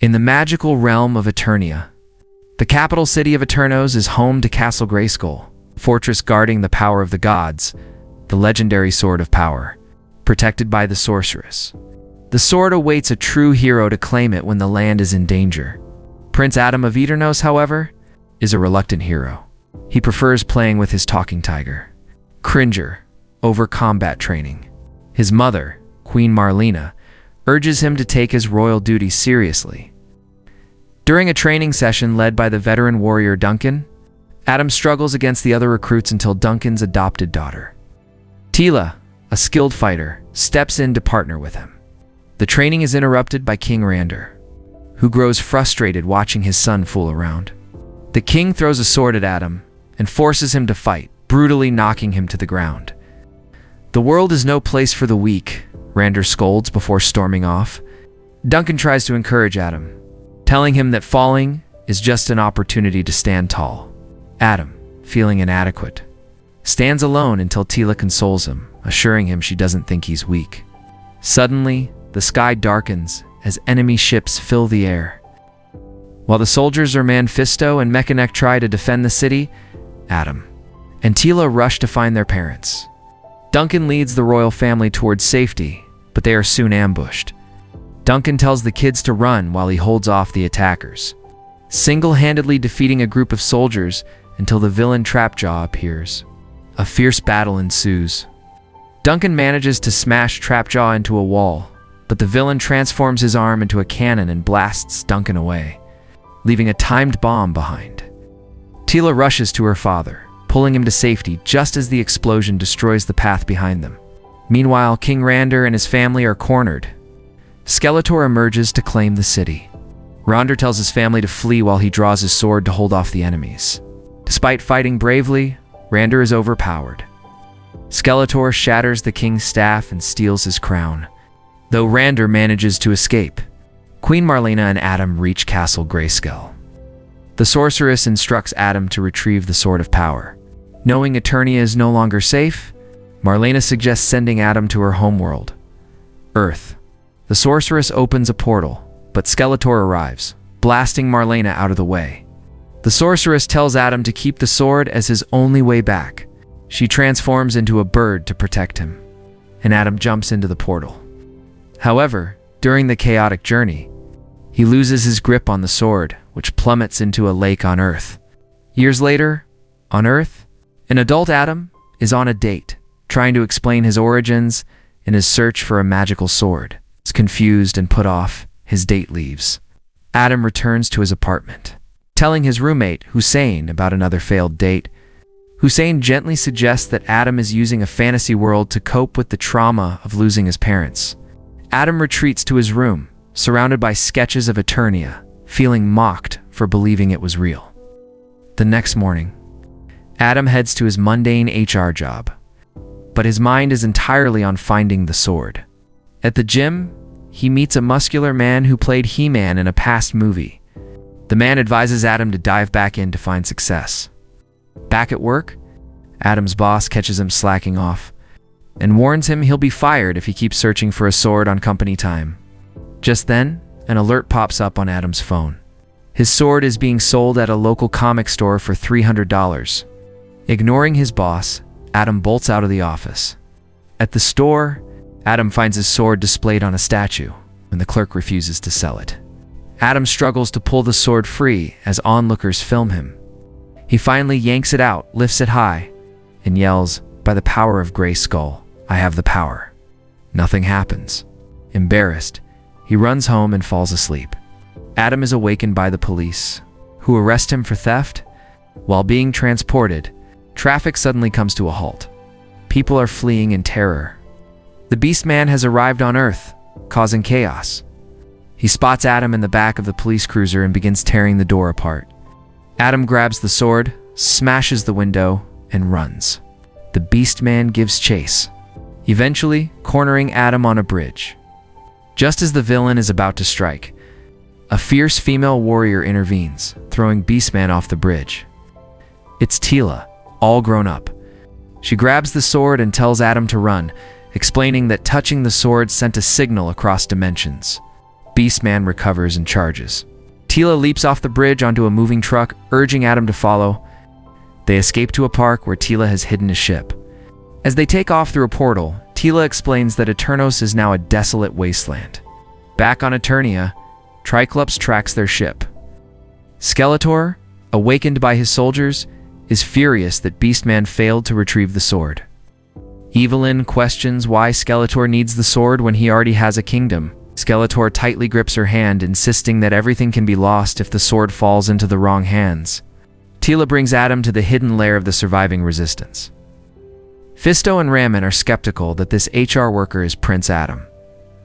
In the magical realm of Eternia, the capital city of Eternos is home to Castle Grayskull, a fortress guarding the power of the gods, the legendary Sword of Power, protected by the sorceress. The sword awaits a true hero to claim it when the land is in danger. Prince Adam of Eternos, however, is a reluctant hero. He prefers playing with his talking tiger, Cringer, over combat training. His mother, Queen Marlena, urges him to take his royal duties seriously. During a training session led by the veteran warrior Duncan, Adam struggles against the other recruits until Duncan's adopted daughter, Tila, a skilled fighter, steps in to partner with him. The training is interrupted by King Rander, who grows frustrated watching his son fool around. The king throws a sword at Adam and forces him to fight, brutally knocking him to the ground. The world is no place for the weak, Rander scolds before storming off. Duncan tries to encourage Adam, telling him that falling is just an opportunity to stand tall. Adam, feeling inadequate, stands alone until Tila consoles him, assuring him she doesn't think he's weak. Suddenly, the sky darkens as enemy ships fill the air. While the soldiers of Manfisto and Mekanek try to defend the city, Adam and Tila rush to find their parents. Duncan leads the royal family towards safety, but they are soon ambushed. Duncan tells the kids to run while he holds off the attackers, single-handedly defeating a group of soldiers until the villain Trapjaw appears. A fierce battle ensues. Duncan manages to smash Trapjaw into a wall, but the villain transforms his arm into a cannon and blasts Duncan away, leaving a timed bomb behind. Tila rushes to her father, pulling him to safety just as the explosion destroys the path behind them. Meanwhile, King Rander and his family are cornered. Skeletor emerges to claim the city. Rander tells his family to flee while he draws his sword to hold off the enemies. Despite fighting bravely, Rander is overpowered. Skeletor shatters the king's staff and steals his crown, though Rander manages to escape. Queen Marlena and Adam reach Castle Grayskull. The sorceress instructs Adam to retrieve the Sword of Power. Knowing Eternia is no longer safe, Marlena suggests sending Adam to her homeworld, Earth. The sorceress opens a portal, but Skeletor arrives, blasting Marlena out of the way. The sorceress tells Adam to keep the sword as his only way back. She transforms into a bird to protect him, and Adam jumps into the portal. However, during the chaotic journey, he loses his grip on the sword, which plummets into a lake on Earth. Years later, on Earth, an adult Adam is on a date, trying to explain his origins in his search for a magical sword. He's confused and put off, his date leaves. Adam returns to his apartment, telling his roommate, Hussein, about another failed date. Hussein gently suggests that Adam is using a fantasy world to cope with the trauma of losing his parents. Adam retreats to his room, surrounded by sketches of Eternia, feeling mocked for believing it was real. The next morning, Adam heads to his mundane HR job, but his mind is entirely on finding the sword. At the gym, he meets a muscular man who played He-Man in a past movie. The man advises Adam to dive back in to find success. Back at work, Adam's boss catches him slacking off and warns him he'll be fired if he keeps searching for a sword on company time. Just then, an alert pops up on Adam's phone. His sword is being sold at a local comic store for $300. Ignoring his boss, Adam bolts out of the office. At the store, Adam finds his sword displayed on a statue, and the clerk refuses to sell it. Adam struggles to pull the sword free as onlookers film him. He finally yanks it out, lifts it high, and yells, "By the power of Grayskull, I have the power." Nothing happens. Embarrassed, he runs home and falls asleep. Adam is awakened by the police, who arrest him for theft. While being transported, traffic suddenly comes to a halt. People are fleeing in terror. The Beastman has arrived on Earth, causing chaos. He spots Adam in the back of the police cruiser and begins tearing the door apart. Adam grabs the sword, smashes the window, and runs. The Beastman gives chase, eventually cornering Adam on a bridge. Just as the villain is about to strike, a fierce female warrior intervenes, throwing Beastman off the bridge. It's Tila, all grown up. She grabs the sword and tells Adam to run, explaining that touching the sword sent a signal across dimensions. Beastman recovers and charges. Teela leaps off the bridge onto a moving truck, urging Adam to follow. They escape to a park where Teela has hidden a ship. As they take off through a portal, Teela explains that Eternos is now a desolate wasteland. Back on Eternia, Triclops tracks their ship. Skeletor, awakened by his soldiers, is furious that Beastman failed to retrieve the sword. Evelyn questions why Skeletor needs the sword when he already has a kingdom. Skeletor tightly grips her hand, insisting that everything can be lost if the sword falls into the wrong hands. Teela brings Adam to the hidden lair of the surviving resistance. Fisto and Ramen are skeptical that this HR worker is Prince Adam.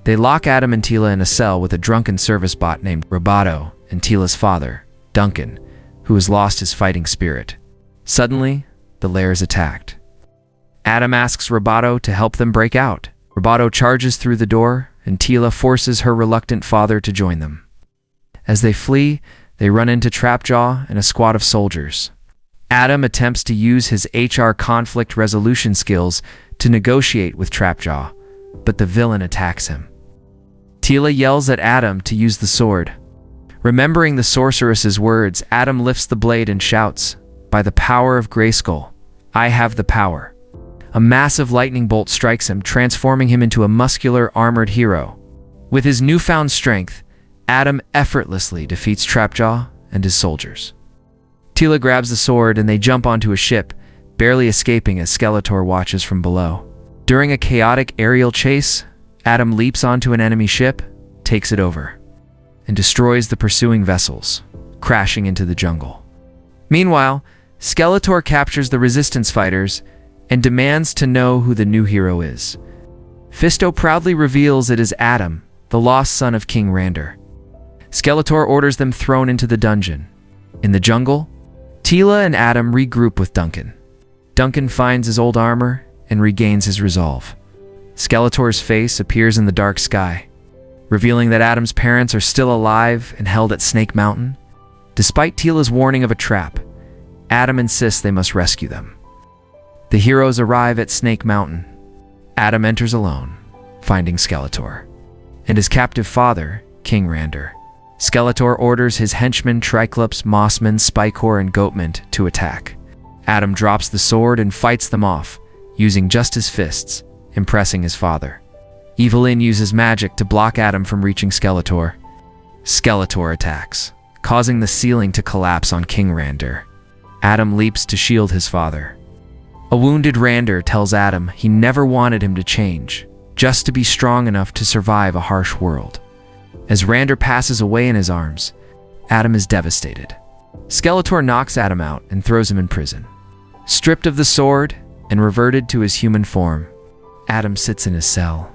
They lock Adam and Teela in a cell with a drunken service bot named Roboto and Teela's father, Duncan, who has lost his fighting spirit. Suddenly, the lair is attacked. Adam asks Roboto to help them break out. Roboto charges through the door, and Teela forces her reluctant father to join them. As they flee, they run into Trapjaw and a squad of soldiers. Adam attempts to use his HR conflict resolution skills to negotiate with Trapjaw, but the villain attacks him. Teela yells at Adam to use the sword. Remembering the sorceress's words, Adam lifts the blade and shouts, "By the power of Grayskull, I have the power." A massive lightning bolt strikes him, transforming him into a muscular, armored hero. With his newfound strength, Adam effortlessly defeats Trapjaw and his soldiers. Teela grabs the sword and they jump onto a ship, barely escaping as Skeletor watches from below. During a chaotic aerial chase, Adam leaps onto an enemy ship, takes it over, and destroys the pursuing vessels, crashing into the jungle. Meanwhile, Skeletor captures the resistance fighters and demands to know who the new hero is. Fisto proudly reveals it is Adam, the lost son of King Rander. Skeletor orders them thrown into the dungeon. In the jungle, Teela and Adam regroup with Duncan. Duncan finds his old armor and regains his resolve. Skeletor's face appears in the dark sky, revealing that Adam's parents are still alive and held at Snake Mountain. Despite Teela's warning of a trap, Adam insists they must rescue them. The heroes arrive at Snake Mountain. Adam enters alone, finding Skeletor and his captive father, King Rander. Skeletor orders his henchmen Triclops, Mossman, Spikor, and Goatmint to attack. Adam drops the sword and fights them off, using just his fists, impressing his father. Evelyn uses magic to block Adam from reaching Skeletor. Skeletor attacks, causing the ceiling to collapse on King Rander. Adam leaps to shield his father. A wounded Rander tells Adam he never wanted him to change, just to be strong enough to survive a harsh world. As Rander passes away in his arms, Adam is devastated. Skeletor knocks Adam out and throws him in prison. Stripped of the sword and reverted to his human form, Adam sits in his cell.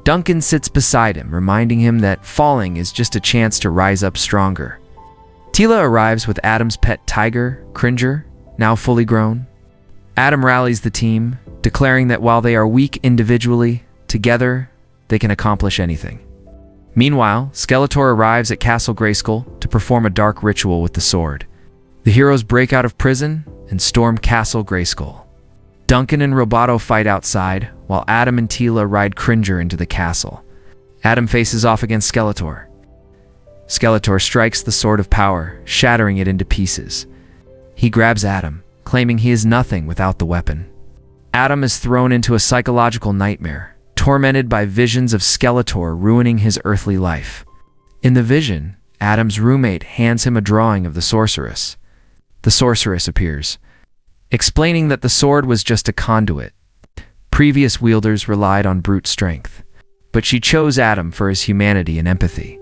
Duncan sits beside him, reminding him that falling is just a chance to rise up stronger. Teela arrives with Adam's pet tiger, Cringer, now fully grown. Adam rallies the team, declaring that while they are weak individually, together they can accomplish anything. Meanwhile, Skeletor arrives at Castle Grayskull to perform a dark ritual with the sword. The heroes break out of prison and storm Castle Grayskull. Duncan and Roboto fight outside, while Adam and Teela ride Cringer into the castle. Adam faces off against Skeletor. Skeletor strikes the Sword of Power, shattering it into pieces. He grabs Adam, claiming he is nothing without the weapon. Adam is thrown into a psychological nightmare, tormented by visions of Skeletor ruining his earthly life. In the vision, Adam's roommate hands him a drawing of the sorceress. The sorceress appears, explaining that the sword was just a conduit. Previous wielders relied on brute strength, but she chose Adam for his humanity and empathy.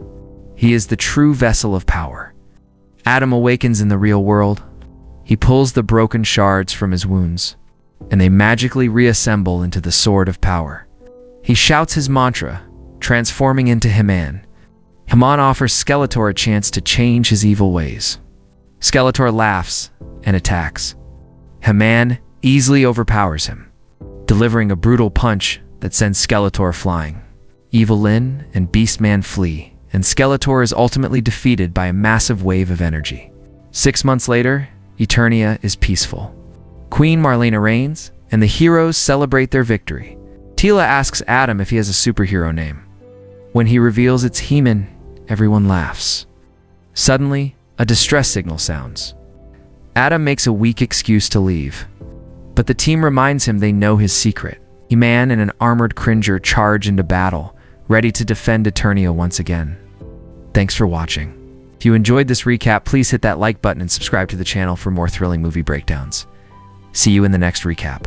He is the true vessel of power. Adam awakens in the real world. He pulls the broken shards from his wounds, and they magically reassemble into the Sword of Power. He shouts his mantra, transforming into He-Man. He-Man offers Skeletor a chance to change his evil ways. Skeletor laughs and attacks. He-Man easily overpowers him, delivering a brutal punch that sends Skeletor flying. Evil Lyn and Beastman flee, and Skeletor is ultimately defeated by a massive wave of energy. 6 months later, Eternia is peaceful. Queen Marlena reigns, and the heroes celebrate their victory. Teela asks Adam if he has a superhero name. When he reveals it's He-Man, Everyone laughs. Suddenly, a distress signal sounds. Adam makes a weak excuse to leave, but the team reminds him they know his secret. He-Man and an armored Cringer charge into battle, ready to defend Eternia once again. Thanks for watching. If you enjoyed this recap, please hit that like button and subscribe to the channel for more thrilling movie breakdowns. See you in the next recap.